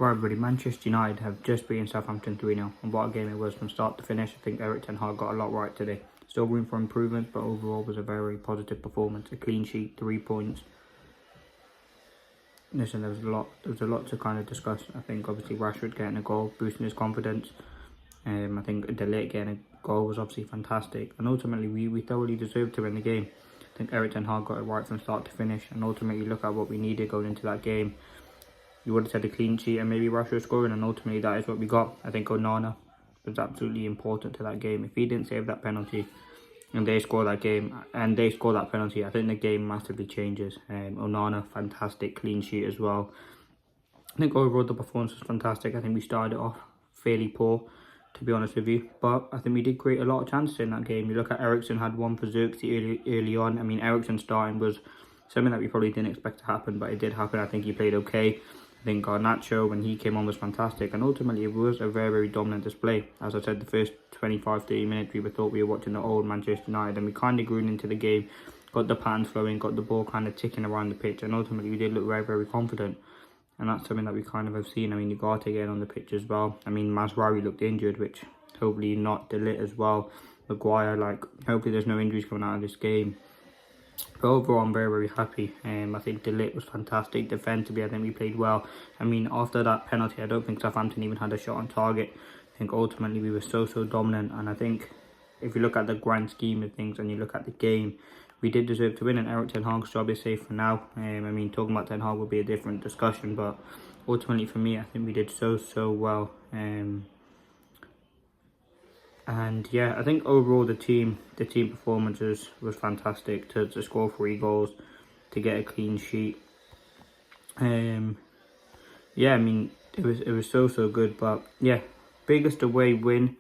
Right, everybody, Manchester United have just beaten Southampton 3-0, and what a game it was from start to finish. I think Eric Ten Hag got a lot right today. Still room for improvement, but overall was a very positive performance. A clean sheet, 3 points. Listen, there was a lot to kind of discuss. I think obviously Rashford getting a goal, boosting his confidence. I think the LIGT getting a goal was obviously fantastic, and ultimately we thoroughly deserved to win the game. I think Eric Ten Hag got it right from start to finish, and ultimately look at what we needed going into that game. You would have said a clean sheet and maybe Rashford scoring, and ultimately that is what we got. I think Onana was absolutely important to that game. If he didn't save that penalty and they score that penalty, I think the game massively changes. Onana, fantastic clean sheet as well. I think overall the performance was fantastic. I think we started off fairly poor, to be honest with you, but I think we did create a lot of chances in that game. You look at Eriksen had one for Xerxes early on. I mean, Eriksen starting was something that we probably didn't expect to happen, but it did happen. I think he played okay. I think Garnacho, when he came on, was fantastic, and ultimately it was a very, very dominant display. As I said, the first 25-30 minutes we thought we were watching the old Manchester United, and we kind of grew into the game, got the patterns flowing, got the ball kind of ticking around the pitch, and ultimately we did look very, very confident. And that's something that we kind of have seen. I mean, Ugarte again on the pitch as well. I mean, Mazraoui looked injured, which hopefully not. LIGT as well. Maguire, hopefully there's no injuries coming out of this game. But overall, I'm very, very happy. I think LIGT was fantastic. Defensively, I think we played well. I mean, after that penalty, I don't think Southampton even had a shot on target. I think ultimately we were so dominant. And I think if you look at the grand scheme of things and you look at the game, we did deserve to win, and Eric Ten Hag's job is safe for now. I mean, talking about Ten Hag would be a different discussion, but ultimately for me, I think we did so well. And yeah, I think overall the team performances was fantastic. To score 3 goals, to get a clean sheet. Yeah, I mean, it was so good. But yeah, biggest away win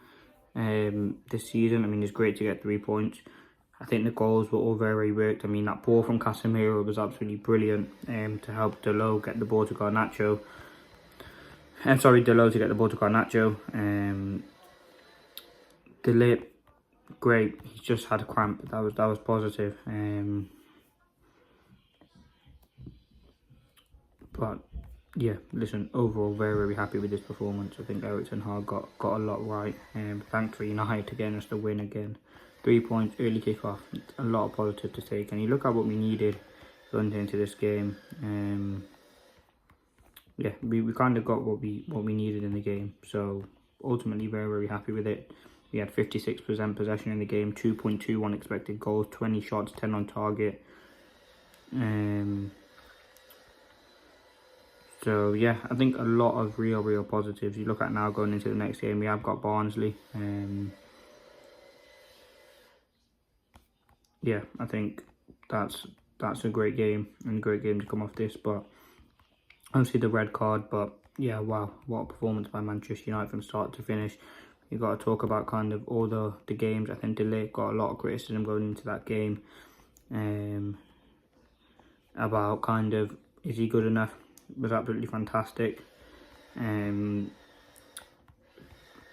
this season. I mean, it's great to get 3 points. I think the goals were all very worked. I mean, that ball from Casemiro was absolutely brilliant to help Dalot get the ball to Garnacho. Dalot to get the ball to Garnacho. LIGT, great. He's just had a cramp. That was positive. But yeah, listen, overall very, very happy with this performance. I think Eric Ten Hag got a lot right. Thanks for United to getting us the win again. 3 points, early kick-off, a lot of positive to take. And you look at what we needed going into this game. Yeah, we kind of got what we needed in the game. So ultimately, very, very happy with it. We had 56% possession in the game, 2.21 expected goals, 20 shots, 10 on target. So yeah, I think a lot of real positives. You look at now going into the next game, we have got Barnsley. Yeah, I think that's a great game and a great game to come off this. But obviously the red card, but yeah, wow, what a performance by Manchester United from start to finish. You got to talk about kind of all the games. I think LIGT got a lot of criticism going into that game. About kind of, is he good enough? It was absolutely fantastic.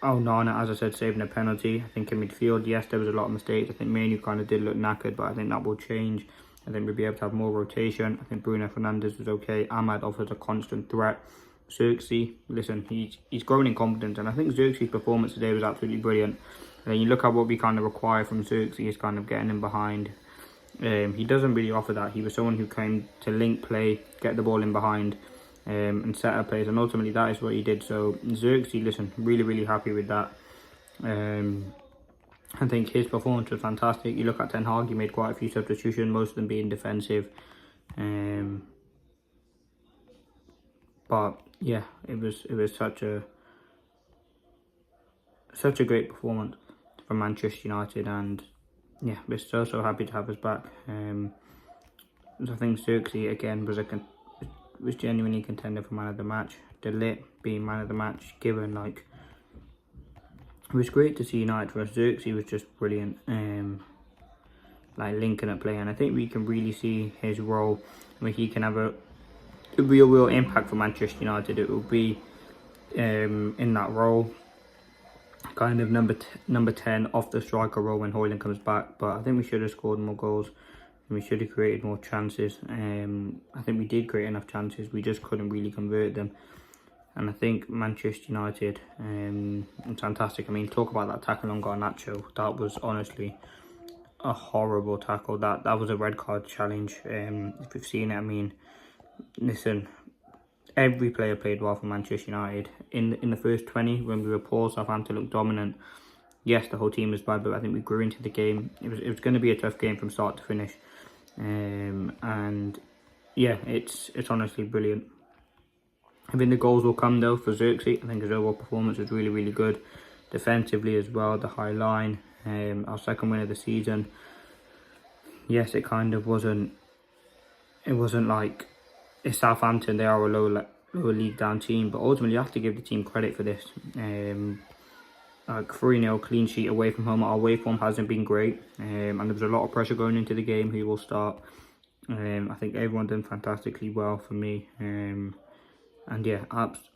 Onana, as I said, saving a penalty. I think in midfield, yes, there was a lot of mistakes. I think Manu kind of did look knackered, but I think that will change. I think we'll be able to have more rotation. I think Bruno Fernandes was okay. Ahmad offers a constant threat. Xerxes, listen, he's growing in confidence, and I think Xerxes' performance today was absolutely brilliant. And then you look at what we kind of require from Xerxes, kind of getting him behind. He doesn't really offer that. He was someone who came to link play, get the ball in behind, and set up plays, and ultimately that is what he did. So Xerxes, listen, really happy with that. I think his performance was fantastic. You look at Ten Hag, he made quite a few substitutions, most of them being defensive. But yeah, it was such a great performance from Manchester United, and yeah, we're so happy to have us back. I think Xerxes again was genuinely contender for man of the match. The LIGT being man of the match, given it was great to see United for us. Xerxes was just brilliant, linking up play, and I think we can really see his role where he can have a real impact for Manchester United. It will be in that role, kind of number 10 off the striker role when Højlund comes back. But I think we should have scored more goals and we should have created more chances. I think we did create enough chances, we just couldn't really convert them. And I think Manchester United, fantastic. I mean, talk about that tackle on Garnacho. That was honestly a horrible tackle. That was a red card challenge. If you've seen it, I mean, listen, every player played well for Manchester United. In the first 20, when we were poor, Southampton looked dominant. Yes, the whole team was bad, but I think we grew into the game. It was going to be a tough game from start to finish. And yeah, it's honestly brilliant. I think the goals will come though for Xerxes. I think his overall performance was really, really good. Defensively as well, the high line. Our second win of the season. Yes, it kind of wasn't. It wasn't like it's Southampton. They are a lower league down team, but ultimately you have to give the team credit for this. Like 3-0 clean sheet away from home. Our away form hasn't been great, and there was a lot of pressure going into the game. Who will start? I think everyone done fantastically well for me. And yeah,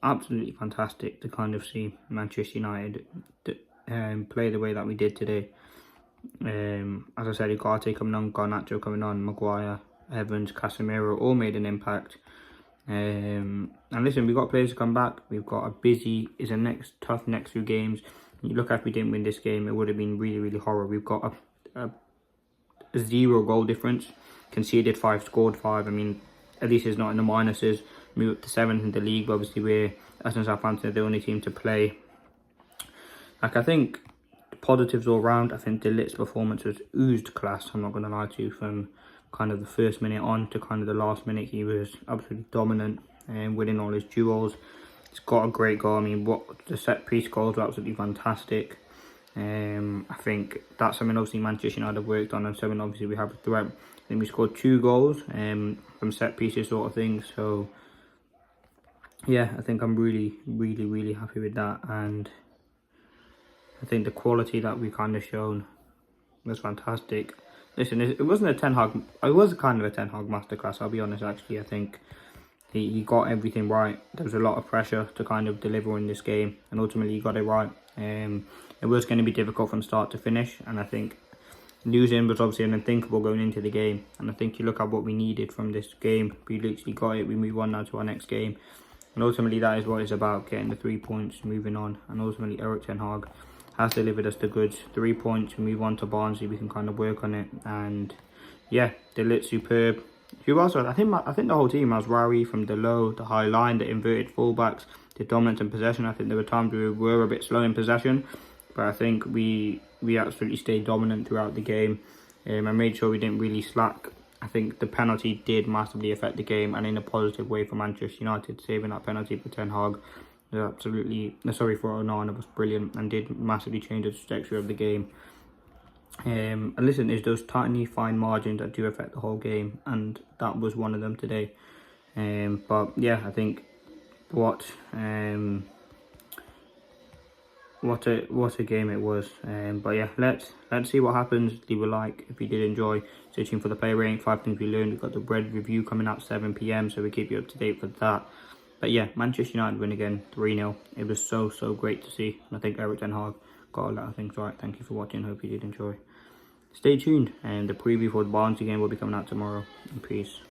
absolutely fantastic to kind of see Manchester United play the way that we did today. As I said, Ugarte coming on, Garnacho coming on, Maguire, Evans, Casemiro all made an impact. And listen, we've got players to come back. We've got a busy, it's a tough next few games. You look, if we didn't win this game, it would have been really, really horrible. We've got a 0 goal difference, conceded 5, scored 5. I mean, at least it's not in the minuses. Move up to 7th in the league, but obviously we're, as in Southampton, are the only team to play. Like, I think positives all round. I think LIGT's performance was oozed class, I'm not going to lie to you. From kind of the first minute on to kind of the last minute, he was absolutely dominant and winning all his duels. He's got a great goal. I mean, what the set piece goals were absolutely fantastic. I think that's something obviously Manchester United have worked on, and something obviously we have a threat. I think we scored 2 goals from set pieces sort of thing. So yeah, I think I'm really, really, really happy with that. And I think the quality that we kind of shown was fantastic. Listen, it wasn't a Ten Hag, it was kind of a Ten Hag masterclass, I'll be honest. Actually, I think he got everything right. There was a lot of pressure to kind of deliver in this game, and ultimately he got it right. It was going to be difficult from start to finish, and I think losing was obviously an unthinkable going into the game. And I think you look at what we needed from this game, we literally got it. We move on now to our next game, and ultimately that is what it's about, getting the 3 points, moving on. And ultimately Erik ten Hag has delivered us the goods. 3 points, we move on to Barnsley, we can kind of work on it. And yeah, the LIGT superb. Who else? I think the whole team has Rari from the low, the high line, the inverted fullbacks, the dominance in possession. I think there were times we were a bit slow in possession, but I think we absolutely stayed dominant throughout the game. I made sure we didn't really slack. I think the penalty did massively affect the game, and in a positive way for Manchester United. Saving that penalty for Ten Hag was absolutely, sorry, for Onana, was brilliant and did massively change the trajectory of the game. And listen, there's those tiny fine margins that do affect the whole game, and that was one of them today. But yeah, I think what a game it was. But yeah, let's see what happens. Leave a like if you did enjoy. Stay tuned for the player rating, 5 things we learned. We've got the bread review coming out 7 PM, so we keep you up to date for that. But yeah, Manchester United win again, 3-0. It was so great to see, and I think Erik ten Hag got a lot of things right. Thank you for watching. Hope you did enjoy. Stay tuned, and the preview for the Barnsley game will be coming out tomorrow. And peace.